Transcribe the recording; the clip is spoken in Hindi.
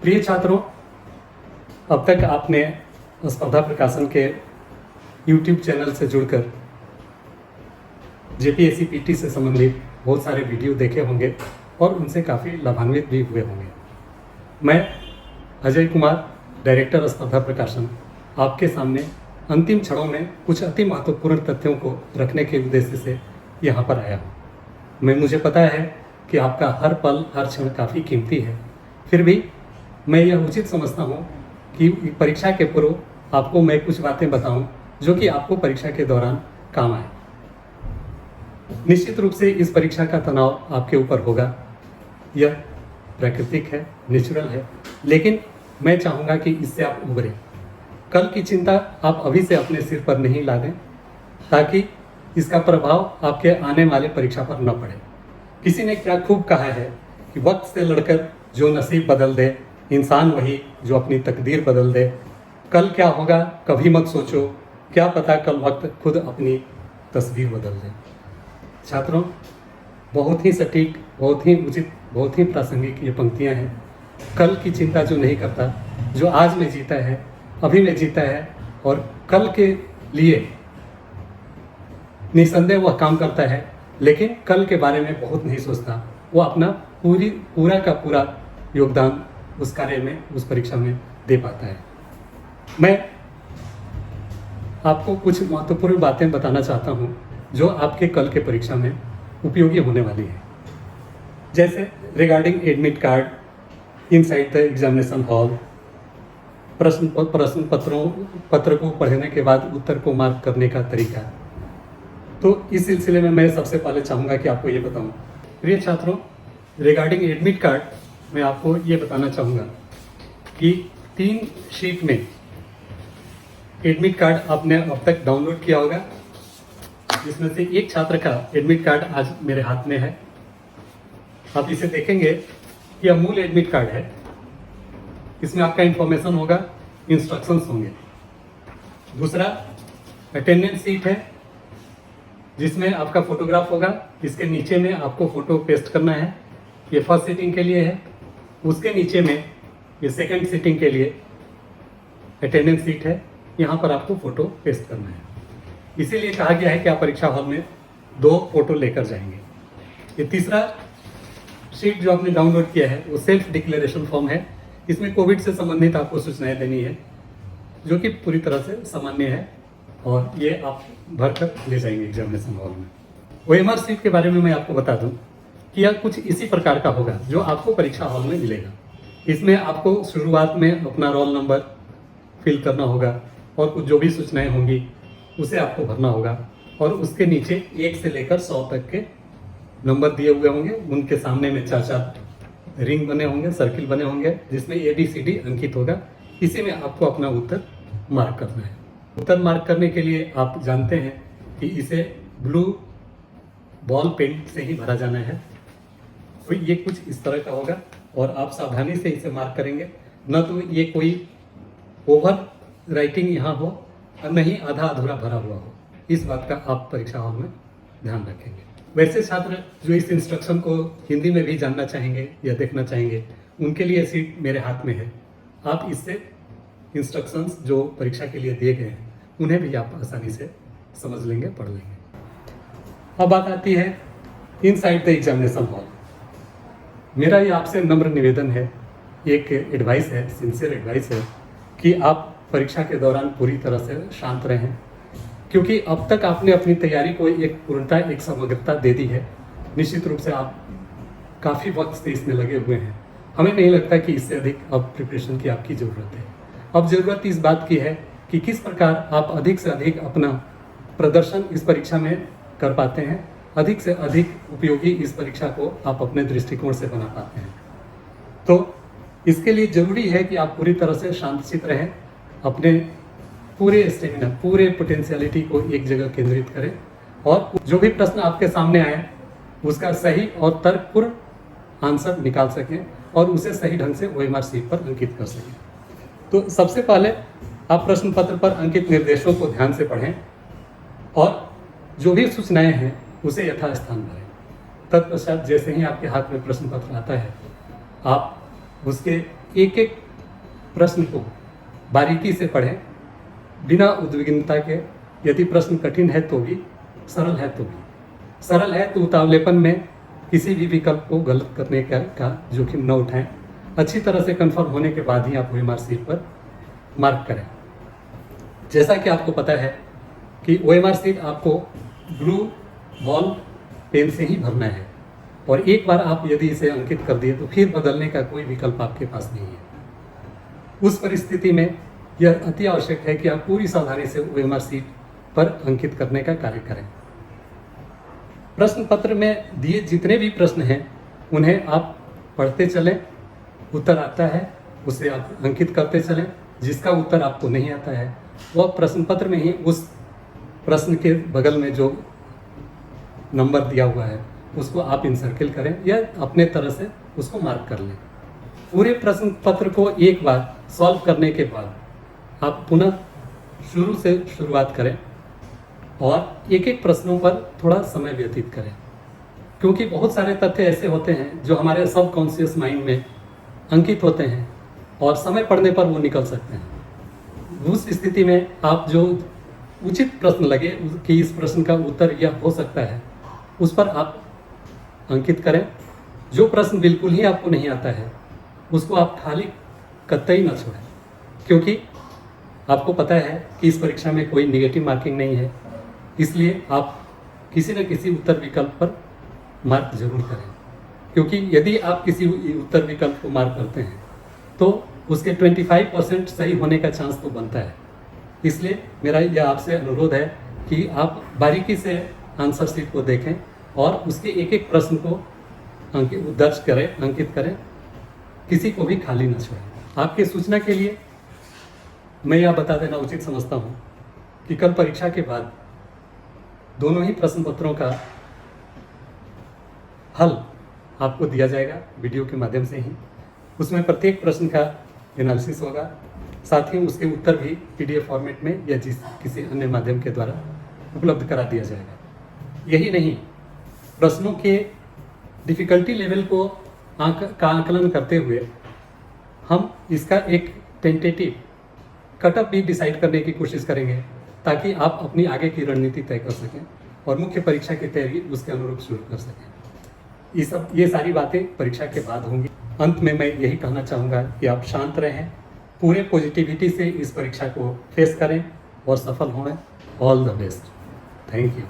प्रिय छात्रों, अब तक आपने स्पर्धा प्रकाशन के YouTube चैनल से जुड़कर जेपीएससी पीटी से संबंधित बहुत सारे वीडियो देखे होंगे और उनसे काफ़ी लाभान्वित भी हुए होंगे। मैं अजय कुमार, डायरेक्टर स्पर्धा प्रकाशन, आपके सामने अंतिम क्षणों में कुछ अति महत्वपूर्ण तथ्यों को रखने के उद्देश्य से यहाँ पर आया हूँ। मुझे पता है कि आपका हर पल हर क्षण काफ़ी कीमती है, फिर भी मैं यह उचित समझता हूँ कि परीक्षा के पूर्व आपको मैं कुछ बातें बताऊं जो कि आपको परीक्षा के दौरान काम आए। निश्चित रूप से इस परीक्षा का तनाव आपके ऊपर होगा, यह प्राकृतिक है, नेचुरल है, लेकिन मैं चाहूँगा कि इससे आप उभरें। कल की चिंता आप अभी से अपने सिर पर नहीं ला दें ताकि इसका प्रभाव आपके आने वाले परीक्षा पर न पड़े। किसी ने क्या खूब कहा है कि वक्त से लड़कर जो नसीब बदल दे, इंसान वही जो अपनी तकदीर बदल दे। कल क्या होगा कभी मत सोचो, क्या पता कल वक्त खुद अपनी तस्वीर बदल दे। छात्रों, बहुत ही सटीक, बहुत ही उचित, बहुत ही प्रासंगिक ये पंक्तियां हैं। कल की चिंता जो नहीं करता, जो आज में जीता है, अभी में जीता है और कल के लिए निसंदेह वह काम करता है, लेकिन कल के बारे में बहुत नहीं सोचता। वो अपना पूरा का पूरा योगदान उस कार्य में, उस परीक्षा में दे पाता है। मैं आपको कुछ महत्वपूर्ण बातें बताना चाहता हूं जो आपके कल के परीक्षा में उपयोगी होने वाली है। जैसे regarding admit card, inside the examination hall, प्रश्न पत्र को पढ़ने के बाद उत्तर को मार्क करने का तरीका। तो इस सिलसिले में मैं सबसे पहले चाहूँगा कि आपको ये बताऊँ। प्रिय छात्रों, रिगार्डिंग एडमिट कार्ड मैं आपको ये बताना चाहूँगा कि 3 शीट में एडमिट कार्ड आपने अब तक डाउनलोड किया होगा। जिसमें से एक छात्र का एडमिट कार्ड आज मेरे हाथ में है। आप इसे देखेंगे, यह मूल एडमिट कार्ड है। इसमें आपका इंफॉर्मेशन होगा, इंस्ट्रक्शंस होंगे। दूसरा अटेंडेंस शीट है जिसमें आपका फोटोग्राफ होगा। इसके नीचे में आपको फोटो पेस्ट करना है। ये फर्स्ट सीटिंग के लिए है। उसके नीचे में ये सेकंड सीटिंग के लिए अटेंडेंस शीट है। यहाँ पर आपको फोटो पेस्ट करना है। इसीलिए कहा गया है कि आप परीक्षा हॉल में 2 फोटो लेकर जाएंगे। ये तीसरा शीट जो आपने डाउनलोड किया है वो सेल्फ डिक्लेरेशन फॉर्म है। इसमें कोविड से संबंधित आपको सूचनाएं देनी है जो कि पूरी तरह से सामान्य है और ये आप भरकर ले जाएंगे एग्जामिनेशन हॉल में। ओएमआर शीट के बारे में मैं आपको बता दूं कि यह कुछ इसी प्रकार का होगा जो आपको परीक्षा हॉल में मिलेगा। इसमें आपको शुरुआत में अपना रोल नंबर फिल करना होगा और कुछ जो भी सूचनाएं होंगी उसे आपको भरना होगा और उसके नीचे 1 से लेकर 100 तक के नंबर दिए हुए होंगे। उनके सामने में 4-4 रिंग बने होंगे, सर्किल बने होंगे जिसमें ABCD अंकित होगा। इसी में आपको अपना उत्तर मार्क करना है। उत्तर मार्क करने के लिए आप जानते हैं कि इसे ब्लू बॉल पेन से ही भरा जाना है। तो ये कुछ इस तरह का होगा और आप सावधानी से इसे मार्क करेंगे, न तो ये कोई ओवर राइटिंग यहाँ हो और न ही आधा अधूरा भरा हुआ हो। इस बात का आप परीक्षा हॉल में ध्यान रखेंगे। वैसे छात्र जो इस इंस्ट्रक्शन को हिंदी में भी जानना चाहेंगे या देखना चाहेंगे, उनके लिए सीट मेरे हाथ में है। आप इससे इंस्ट्रक्शंस जो परीक्षा के लिए दिए गए हैं उन्हें भी आप आसानी से समझ लेंगे, पढ़ लेंगे। अब बात आती है इनसाइड द एग्जामिनेशन हॉल। मेरा ये आपसे नम्र निवेदन है, एक एडवाइस है, सिंसियर एडवाइस है कि आप परीक्षा के दौरान पूरी तरह से शांत रहें, क्योंकि अब तक आपने अपनी तैयारी को एक पूर्णता, एक समग्रता दे दी है। निश्चित रूप से आप काफ़ी वक्त से इसमें लगे हुए हैं। हमें नहीं लगता कि इससे अधिक अब प्रिपरेशन की आपकी ज़रूरत है। अब ज़रूरत इस बात की है कि किस प्रकार आप अधिक से अधिक अपना प्रदर्शन इस परीक्षा में कर पाते हैं, अधिक से अधिक उपयोगी इस परीक्षा को आप अपने दृष्टिकोण से बना पाते हैं। तो इसके लिए ज़रूरी है कि आप पूरी तरह से शांतचित्त रहें, अपने पूरे स्टेमिना, पूरे पोटेंशियलिटी को एक जगह केंद्रित करें और जो भी प्रश्न आपके सामने आए उसका सही और तर्कपूर्ण आंसर निकाल सकें और उसे सही ढंग से ओएमआर शीट पर अंकित कर सकें। तो सबसे पहले आप प्रश्न पत्र पर अंकित निर्देशों को ध्यान से पढ़ें और जो भी सूचनाएं हैं उसे यथास्थान भरें। तत्पश्चात जैसे ही आपके हाथ में प्रश्न पत्र आता है, आप उसके एक एक प्रश्न को बारीकी से पढ़ें, बिना उद्विग्नता के। यदि प्रश्न कठिन है तो भी, सरल है तो भी। सरल है तो उतावलेपन में किसी भी विकल्प को गलत करने का जोखिम न उठाएं। अच्छी तरह से कंफर्म होने के बाद ही आप OMR शीट पर मार्क करें। जैसा कि आपको पता है कि OMR शीट आपको ब्लू बॉल पेन से ही भरना है, और एक बार आप यदि इसे अंकित कर दिए तो फिर बदलने का कोई विकल्प आपके पास नहीं है। उस परिस्थिति में यह अति आवश्यक है कि आप पूरी सावधानी से OMR शीट पर अंकित करने का कार्य करें। प्रश्न पत्र में दिए जितने भी प्रश्न हैं उन्हें आप पढ़ते चलें, उत्तर आता है उसे आप अंकित करते चलें। जिसका उत्तर आपको नहीं आता है वह प्रश्न पत्र में ही उस प्रश्न के बगल में जो नंबर दिया हुआ है उसको आप इनसर्किल करें या अपने तरह से उसको मार्क कर लें। पूरे प्रश्न पत्र को एक बार सॉल्व करने के बाद आप पुनः शुरू से शुरुआत करें और एक एक प्रश्नों पर थोड़ा समय व्यतीत करें, क्योंकि बहुत सारे तथ्य ऐसे होते हैं जो हमारे सबकॉन्शियस माइंड में अंकित होते हैं और समय पड़ने पर वो निकल सकते हैं। उस स्थिति में आप जो उचित प्रश्न लगे कि इस प्रश्न का उत्तर यह हो सकता है, उस पर आप अंकित करें। जो प्रश्न बिल्कुल ही आपको नहीं आता है उसको आप खाली कतई न छोड़ें, क्योंकि आपको पता है कि इस परीक्षा में कोई निगेटिव मार्किंग नहीं है। इसलिए आप किसी न किसी उत्तर विकल्प पर मार्क जरूर करें, क्योंकि यदि आप किसी उत्तर विकल्प को मार्क करते हैं तो उसके 25% सही होने का चांस तो बनता है। इसलिए मेरा यह आपसे अनुरोध है कि आप बारीकी से आंसर शीट को देखें और उसके एक एक प्रश्न को दर्ज करें, अंकित करें, किसी को भी खाली न छोड़ें। आपकी सूचना के लिए मैं यह बता देना उचित समझता हूँ कि कल परीक्षा के बाद दोनों ही प्रश्न पत्रों का हल आपको दिया जाएगा वीडियो के माध्यम से ही। उसमें प्रत्येक प्रश्न का एनालिसिस होगा, साथ ही उसके उत्तर भी PDF फॉर्मेट में या किसी अन्य माध्यम के द्वारा उपलब्ध करा दिया जाएगा। यही नहीं, प्रश्नों के डिफ़िकल्टी लेवल को आंकलन करते हुए हम इसका एक टेंटेटिव कटअप भी डिसाइड करने की कोशिश करेंगे, ताकि आप अपनी आगे की रणनीति तय कर सकें और मुख्य परीक्षा की तैयारी उसके अनुरूप शुरू कर सकें। ये सारी बातें परीक्षा के बाद होंगी। अंत में मैं यही कहना चाहूँगा कि आप शांत रहें, पूरे पॉजिटिविटी से इस परीक्षा को फेस करें और सफल हों। All the best. Thank you.